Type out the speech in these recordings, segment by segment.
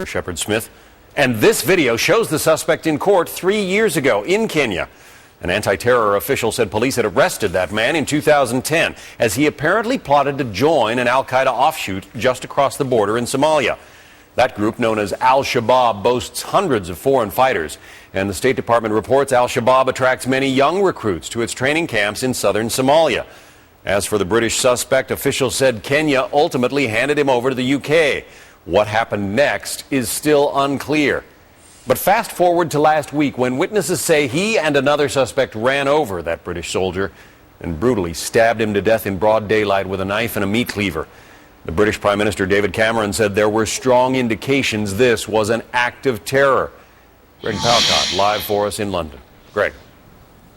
Shepard Smith. And this video shows the suspect in court 3 years ago in Kenya. An anti-terror official said police had arrested that man in 2010 as he apparently plotted to join an al-Qaeda offshoot just across the border in Somalia. That group, known as Al-Shabaab, boasts hundreds of foreign fighters. And the State Department reports Al-Shabaab attracts many young recruits to its training camps in southern Somalia. As for the British suspect, officials said Kenya ultimately handed him over to the UK. What happened next is still unclear. But fast forward to last week when witnesses say he and another suspect ran over that British soldier and brutally stabbed him to death in broad daylight with a knife and a meat cleaver. The British Prime Minister David Cameron said there were strong indications this was an act of terror. Greg Palcott, live for us in London. Greg.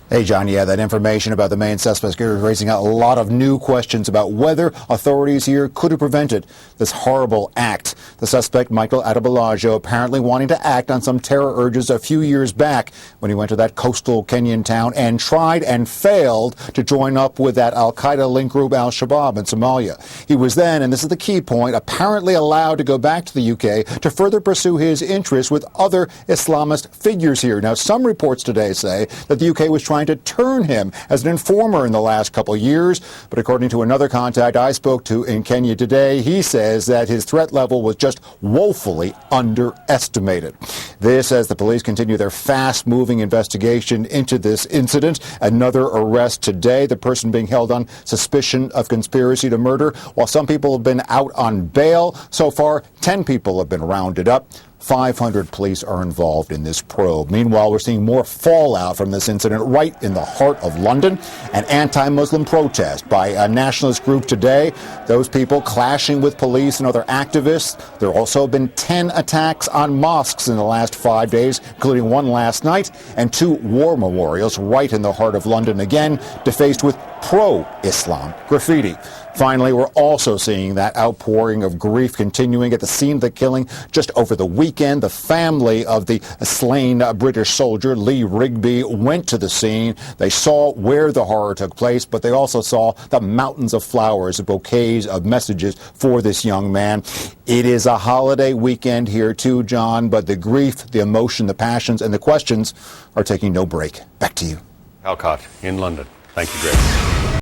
Hey, John, yeah, that information about the main suspect is raising a lot of new questions about whether authorities here could have prevented this horrible act. The suspect, Michael Adebolajo, apparently wanting to act on some terror urges a few years back when he went to that coastal Kenyan town and tried and failed to join up with that al-Qaeda link group Al-Shabaab in Somalia. He was then, and this is the key point, apparently allowed to go back to the UK to further pursue his interests with other Islamist figures here. Now, some reports today say that the UK was trying to turn him as an informer in the last couple of years. But according to another contact I spoke to in Kenya today, he says that his threat level was just woefully underestimated. This as the police continue their fast-moving investigation into this incident. Another arrest today, the person being held on suspicion of conspiracy to murder. While some people have been out on bail, so far 10 people have been rounded up. 500 police are involved in this probe. Meanwhile, we're seeing more fallout from this incident right in the heart of London. An anti-Muslim protest by a nationalist group today. Those people clashing with police and other activists. There have also been 10 attacks on mosques in the last 5 days, including one last night, and 2 war memorials right in the heart of London again, defaced with pro-Islam graffiti. Finally, we're also seeing that outpouring of grief continuing at the scene of the killing just over the weekend. The family of the slain British soldier, Lee Rigby, went to the scene. They saw where the horror took place, but they also saw the mountains of flowers, bouquets of messages for this young man. It is a holiday weekend here too, John, but the grief, the emotion, the passions, and the questions are taking no break. Back to you. Palcott in London. Thank you, Greg.